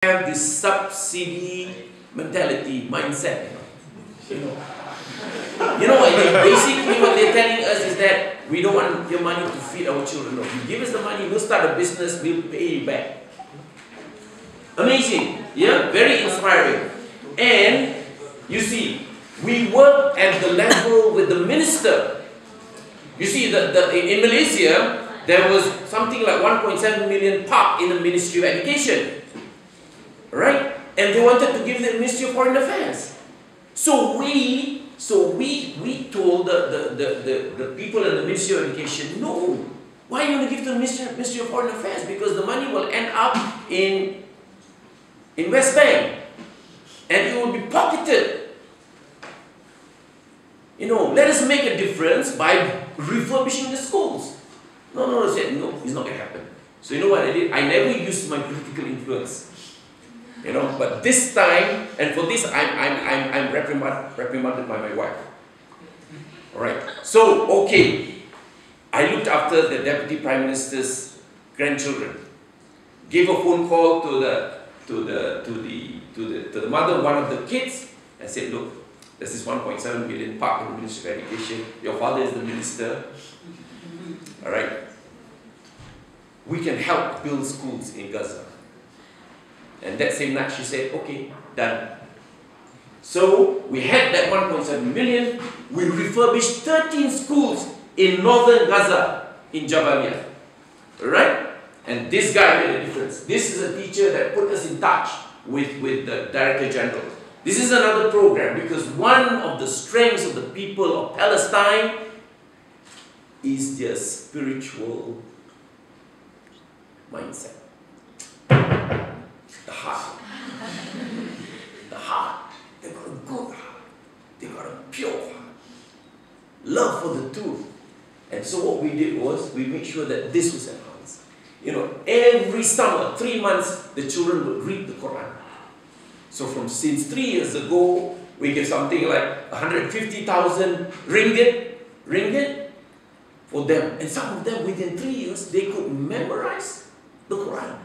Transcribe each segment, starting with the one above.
have this subsidy mentality, mindset. Basically what they're telling us is that we don't want your money to feed our children. No, you give us the money, we'll start a business, we'll pay you back. Amazing, yeah, very inspiring. And you see, we work at the level with the minister. You see, in Malaysia, there was something like 1.7 million parked in the Ministry of Education. Right? And they wanted to give the Ministry of Foreign Affairs. So we told the people in the Ministry of Education, no. Why are you going to give to the Ministry of Foreign Affairs? Because the money will end up in West Bank. And it will be pocketed. Let us make a difference by refurbishing the schools. No, I said, no, it's not going to happen. So you know what I did? I never used my political influence. But this time, and for this, I'm reprimanded by my wife. Alright. So, okay. I looked after the Deputy Prime Minister's grandchildren. Gave a phone call to the mother of one of the kids and said, look, there's this 1.7 million park in the Ministry of Education. Your father is the minister. Alright. We can help build schools in Gaza. And that same night she said, okay, done. So we had that 1.7 million. We refurbished 13 schools in northern Gaza, in Jabalia. Alright? And this guy made a difference. This is a teacher that put us in touch with the Director General. This is another program because one of the strengths of the people of Palestine is their spiritual mindset. The heart. The heart. They've got a good heart. They've got a pure heart. Love for the truth. And so what we did was, we made sure that this was enhanced. Every summer, 3 months, the children would read the Quran. So since 3 years ago, we give something like 150,000 ringgit for them. And some of them, within 3 years, they could memorize the Quran.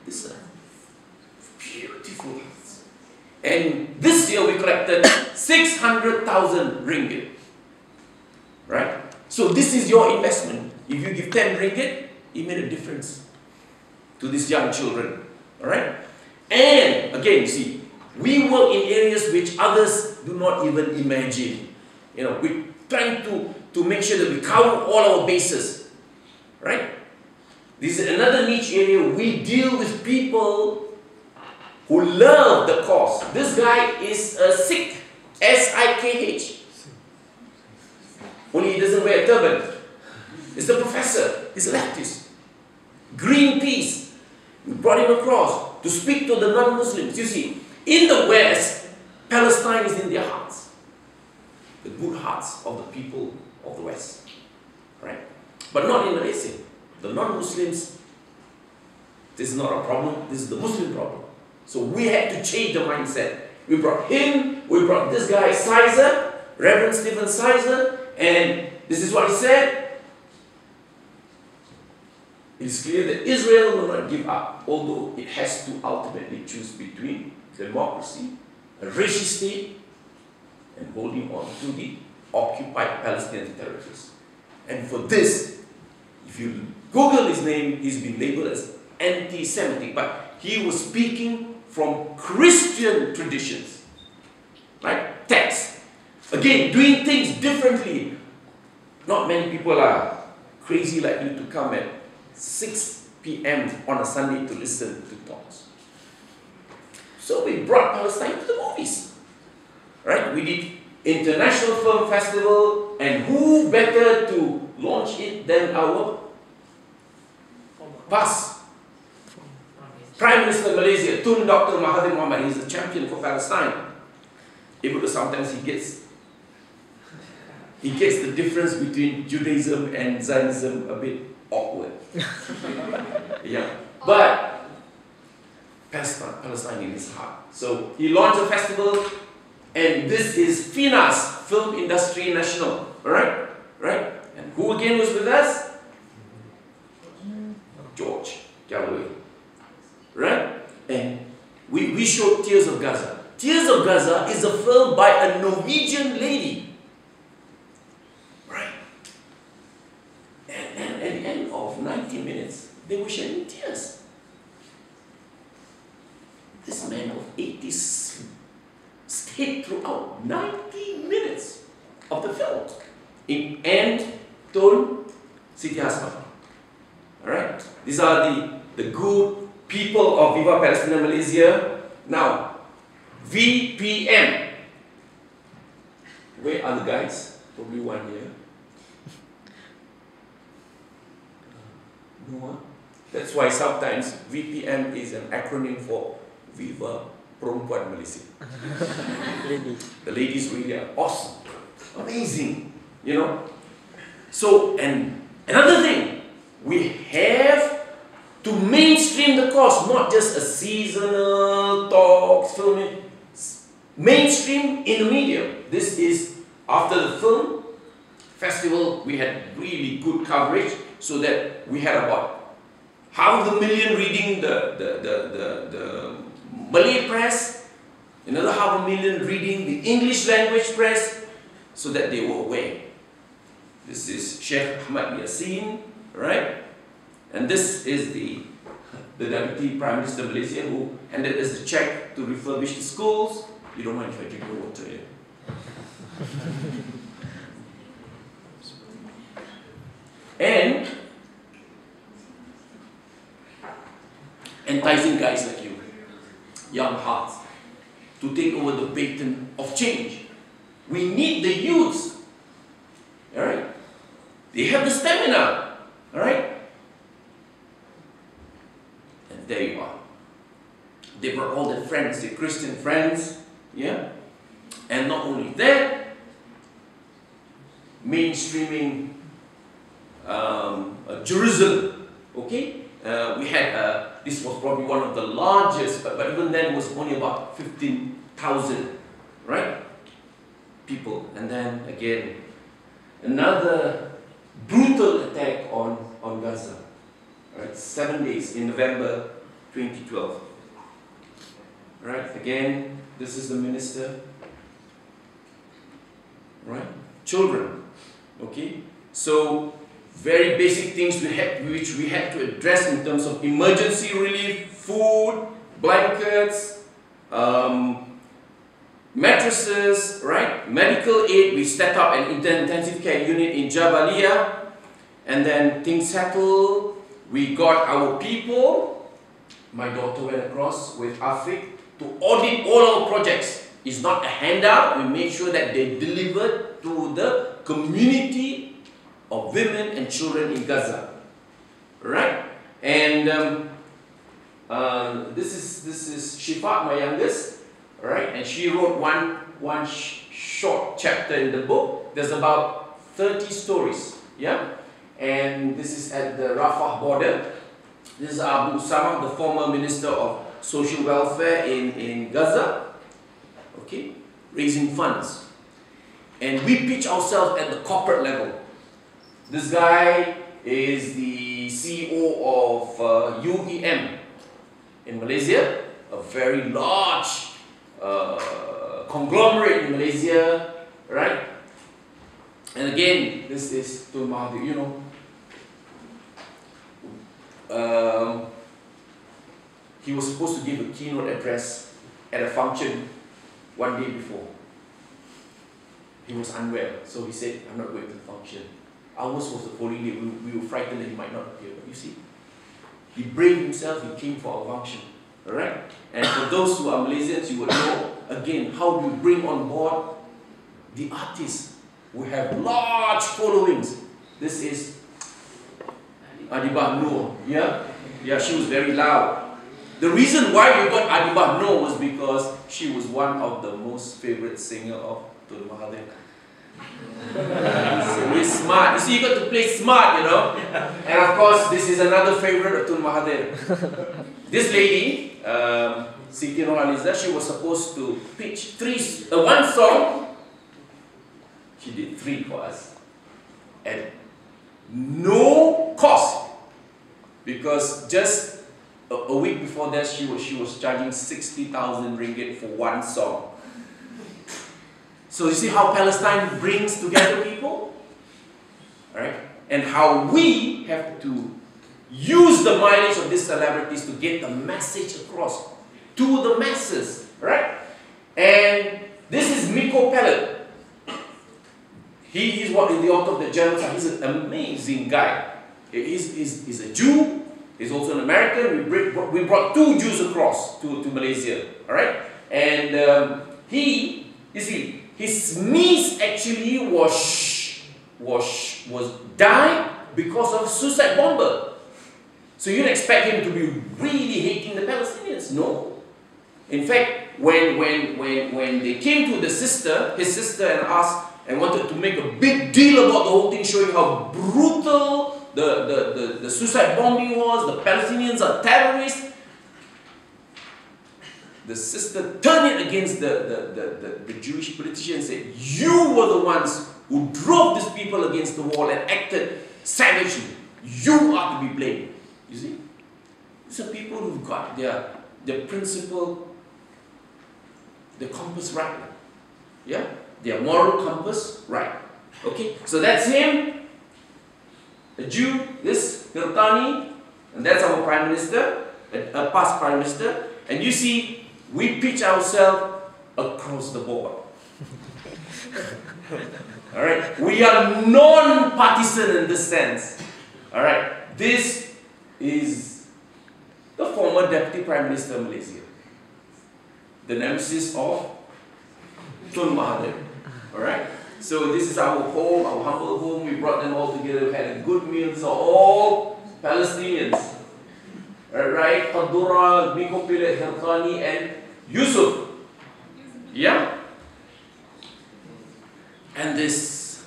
This is beautiful. And this year we collected 600,000 ringgit. Right? So this is your investment. If you give 10 ringgit, it made a difference to these young children. Alright? And again, see, we work in areas which others do not even imagine. We're trying to make sure that we cover all our bases. Right? This is another niche area. We deal with people who love the cause. This guy is a Sikh, S-I-K-H. Only he doesn't wear a turban. He's a professor. He's a leftist. Greenpeace. We brought him across to speak to the non-Muslims. You see, in the West, Palestine is in their hearts. The good hearts of the people of the West. Right? But not in Malaysia. The non-Muslims, this is not a problem. This is the Muslim problem. So we had to change the mindset. We brought him, we brought this guy, Sizer, Reverend Stephen Sizer, and this is what he said. It is clear that Israel will not give up, although it has to ultimately choose between democracy, a racist state, and holding on to the occupied Palestinian territories. And for this, if you Google his name, he's been labeled as anti-Semitic, but he was speaking from Christian traditions, right? Text. Again, doing things differently. Not many people are crazy like you to come at 6 p.m. on a Sunday to listen to talks. So we brought Palestine to the movies, right? We did International Film Festival, and who better to launch it than our past Prime Minister of Malaysia, Tun Dr. Mahathir Mohamad. He's a champion for Palestine. Even though sometimes he gets the difference between Judaism and Zionism a bit awkward. Yeah. But Palestine in his heart. So he launched a festival, and this is FINAS, Film Industry National. Alright? Right? And who again was with us? George Galloway. Right? And we showed Tears of Gaza. Tears of Gaza is a film by a Norwegian lady. Right? And at the end of 90 minutes, they were shedding tears. This man of 80 stayed throughout 90 minutes of the film. In end, tone, Siti Hassan. Alright? These are the good people of Viva Palestina Malaysia. Now, VPM. Where are the guys? Probably one here. No. That's why sometimes VPM is an acronym for Viva Perempuan Malaysia. The ladies really are awesome. Amazing. You know? So, and another thing, we have to mainstream the cause, not just a seasonal talks, filming. Mainstream in the media. This is after the film festival, we had really good coverage, so that we had about 500,000 reading the Malay press, another 500,000 reading the English language press, so that they were aware. This is Sheikh Ahmad Yassin, right? And this is the Deputy Prime Minister of Malaysia who handed us the check to refurbish the schools. You don't mind if I drink the water here? And enticing guys like you, young hearts, to take over the baton of change. We need the youths. Alright? They have the stamina. Alright? And there you are. They brought all their friends, their Christian friends. Yeah? And not only that, mainstreaming Jerusalem. Okay? We had, this was probably one of the largest, but even then it was only about 15,000, right? People. And then again, another brutal attack on Gaza. Right? 7 days in November 2012. Right? Again, this is the minister. Right? Children. Okay? So, very basic things which we had to address in terms of emergency relief, food, blankets, mattresses, right? Medical aid. We set up an intensive care unit in Jabalia, and then things settled. We got our people. My daughter went across with Afrik to audit all our projects. It's not a handout. We make sure that they delivered to the community of women and children in Gaza, right? And this is Shifat, my youngest, right? And she wrote one short chapter in the book. There's about 30 stories, yeah. And this is at the Rafah border. This is Abu Usama, the former Minister of Social Welfare in Gaza, okay, raising funds. And we pitch ourselves at the corporate level. This guy is the CEO of UEM in Malaysia, a very large conglomerate in Malaysia, right? And again, this is Tun Mahathir, you know. He was supposed to give a keynote address at a function one day before. He was unwell, so he said, I'm not going to the function. Ours was the following day. We were frightened that he might not appear. But you see, he braved himself, he came for our function. Alright? And for those who are Malaysians, you would know, again, how do you bring on board the artists who have large followings. This is Adibah Noor. Yeah? Yeah, she was very loud. The reason why we got Adibah Noor was because she was one of the most favorite singer of Tun Mahathir. So we're smart. You see, you got to play smart, you know. And of course, this is another favorite of Tun Mahathir. This lady, Siti Nurhaliza, she was supposed to pitch one song. She did 3 for us at no cost, because just a week before that, she was charging 60,000 ringgit for one song. So you see how Palestine brings together people? Alright? And how we have to use the mileage of these celebrities to get the message across to the masses. Right? And this is Miko Pellet. He's what is the author of the genocide. He's an amazing guy. He's a Jew. He's also an American. We brought two Jews across to Malaysia. Alright? And you see, his niece actually was died because of suicide bomber. So you'd expect him to be really hating the Palestinians. No. In fact, when they came to his sister and asked and wanted to make a big deal about the whole thing, showing how brutal the suicide bombing was, the Palestinians are terrorists, the sister turned it against the Jewish politician and said, you were the ones who drove these people against the wall and acted savagely. You are to be blamed. You see? These are people who've got their principle, their compass right. Yeah? Their moral compass right. Okay? So that's him, a Jew, this Hirtani, and that's our Prime Minister, a past Prime Minister. And you see, we pitch ourselves across the board. Alright? We are non-partisan in this sense. Alright? This is the former Deputy Prime Minister of Malaysia. The nemesis of Tun Mahathir. Alright? So this is our home, our humble home. We brought them all together. We had a good meal. These are all Palestinians. Alright? Qadura, Miko Pellet, Hirtani, and Yusuf. Yeah? And this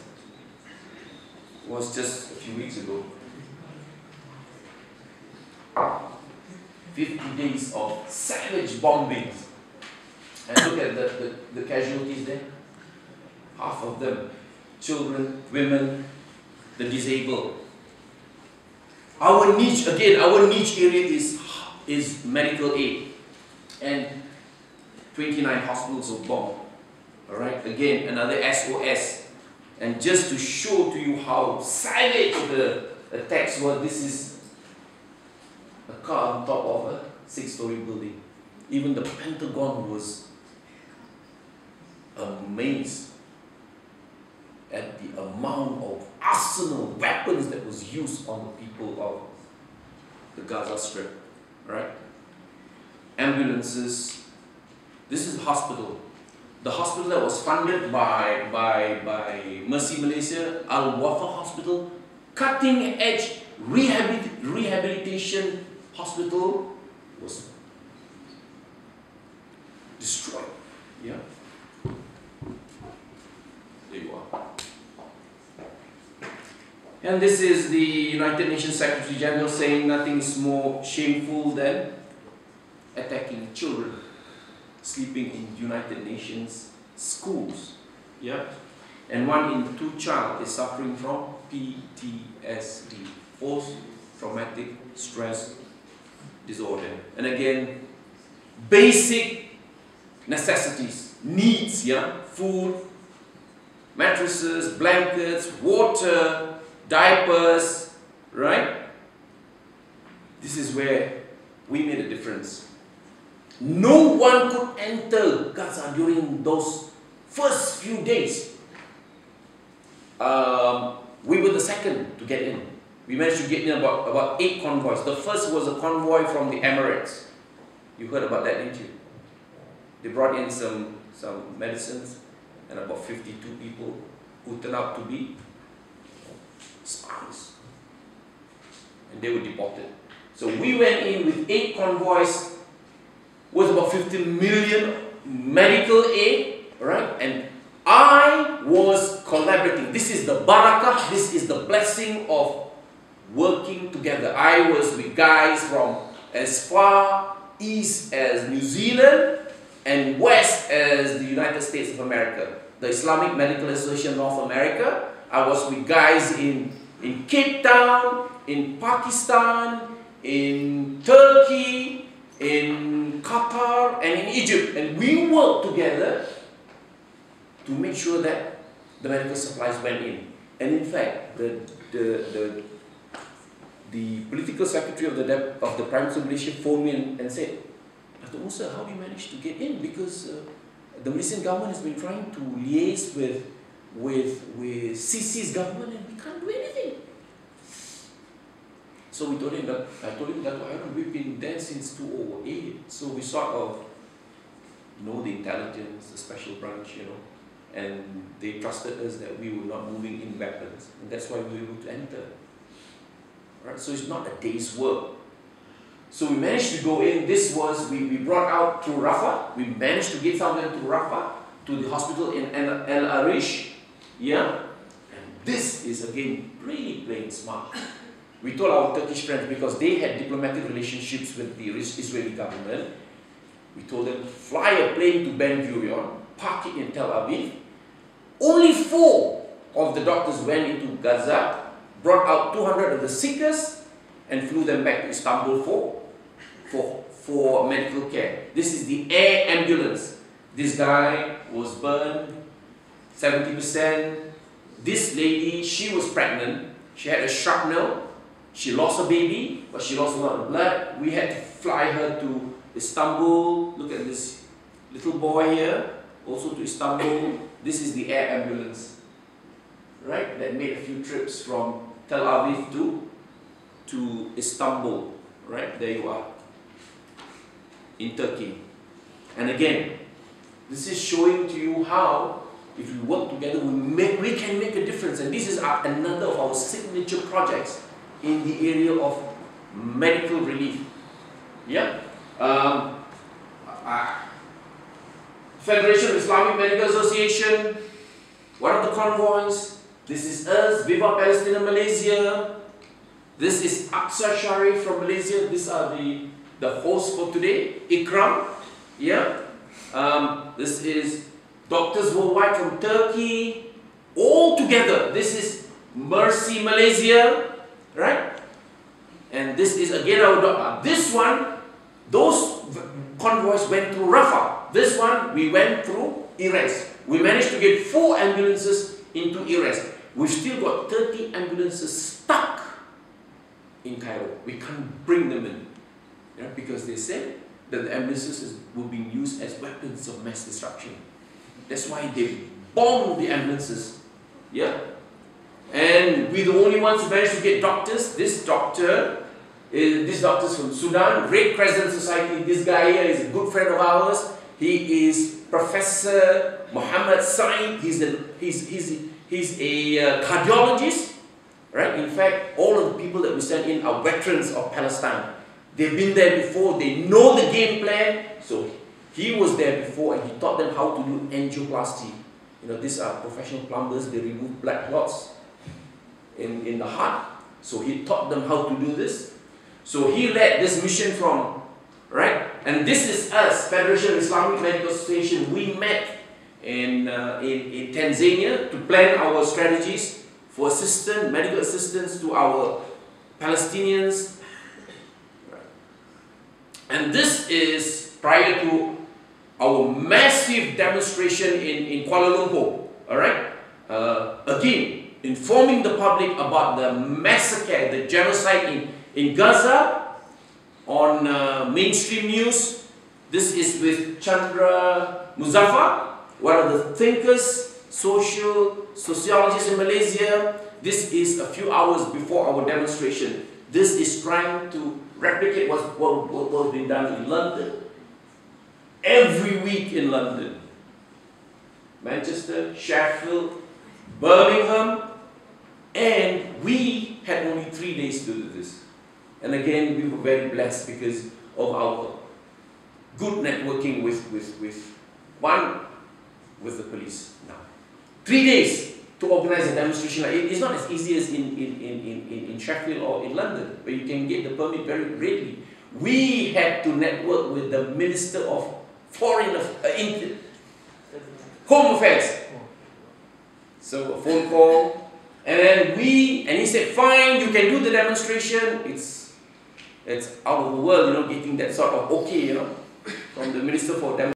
was just a few weeks ago. 50 days of savage bombings. And look at the casualties there. Half of them children, women, the disabled. Our niche area is medical aid. And 29 hospitals were bombed. Alright, again, another SOS. And just to show to you how savage the attacks were, this is a car on top of a 6-story building. Even the Pentagon was amazed at the amount of arsenal weapons that was used on the people of the Gaza Strip. Right? Ambulances. This is a hospital. The hospital that was funded by Mercy Malaysia, Al Wafa Hospital, cutting edge rehabilitation hospital, was destroyed. Yeah. There you are. And this is the United Nations Secretary General saying nothing is more shameful than attacking children sleeping in United Nations schools. Yeah? And 1 in 2 child is suffering from PTSD, post-traumatic stress disorder. And again, basic necessities, needs, yeah? Food, mattresses, blankets, water, diapers, right? This is where we made a difference. No one could enter Gaza during those first few days. We were the second to get in. We managed to get in about 8 convoys. The first was a convoy from the Emirates. You heard about that, didn't you? They brought in some medicines and about 52 people who turned out to be spies. And they were deported. So we went in with 8 convoys with about 15 million medical aid, right? And I was collaborating. This is the barakah, this is the blessing of working together. I was with guys from as far east as New Zealand and west as the United States of America. The Islamic Medical Association of North America. I was with guys in Cape Town, in Pakistan, in Turkey, in Qatar, and in Egypt. And we worked together to make sure that the medical supplies went in. And in fact, the political secretary of the Prime Minister of Malaysia phoned me and said, Dato Musa, how do you manage to get in? Because the Malaysian government has been trying to liaise with CC's government and we can't do anything. So I told him, Dato Harun, we've been there since 2008. So we sort of know the intelligence, the special branch, you know, and they trusted us that we were not moving in weapons. And that's why we were able to enter. Right? So it's not a day's work. So we managed to go in. This was, we brought out through Rafah. We managed to get some of them to Rafah, to the hospital in El Arish. Yeah? And this is again really playing smart. We told our Turkish friends, because they had diplomatic relationships with the Israeli government, we told them, fly a plane to Ben Gurion, park it in Tel Aviv. Only 4 of the doctors went into Gaza, brought out 200 of the sickest, and flew them back to Istanbul for medical care. This is the air ambulance. This guy was burned 70%. This lady, she was pregnant. She had a shrapnel. She lost a baby, but she lost a lot of blood. We had to fly her to Istanbul. Look at this little boy here, also to Istanbul. This is the air ambulance, right? That made a few trips from Tel Aviv to Istanbul, right? There you are, in Turkey. And again, this is showing to you how, if we work together, we can make a difference. And this is another of our signature projects in the area of medical relief. Yeah. Federation of Islamic Medical Association, one of the convoys. This is us, Viva Palestine, Malaysia. This is Aqsa Sharif from Malaysia. These are the hosts for today. Ikram. Yeah. This is Doctors Worldwide from Turkey. All together. This is Mercy Malaysia. Right? And this is again our doctor. This one, those convoys went through Rafah. This one, we went through Erez. We managed to get 4 ambulances into Erez. We've still got 30 ambulances stuck in Cairo. We can't bring them in. Yeah, because they said that the ambulances were being used as weapons of mass destruction. That's why they bombed the ambulances. Yeah? And we're the only ones who managed to get doctors. This doctor's from Sudan, Red Crescent Society. This guy here is a good friend of ours. He is Professor Muhammad Saeed. He's a cardiologist, right? In fact, all of the people that we send in are veterans of Palestine. They've been there before. They know the game plan. So he was there before, and he taught them how to do angioplasty. You know, these are professional plumbers. They remove blood clots in the heart. So he taught them how to do this. So he led this mission from, right? And this is us, Federation of Islamic Medical Association. We met in Tanzania to plan our strategies for medical assistance to our Palestinians. And this is prior to our massive demonstration in Kuala Lumpur. All right? Again, informing the public about the massacre, the genocide in Gaza on mainstream news. This is with Chandra Muzaffar, one of the thinkers, sociologists in Malaysia. This is a few hours before our demonstration. This is trying to replicate what was being done in London. Every week in London. Manchester, Sheffield, Birmingham. And we had only 3 days to do this. And again, we were very blessed because of our good networking with the police. Now, 3 days to organize a demonstration. It's not as easy as in Sheffield or in London, where you can get the permit very readily. We had to network with the Minister of Home Affairs. So a phone call, and then he said, fine, you can do the demonstration. It's out of the world, getting that sort of okay, from the Minister for Democracy.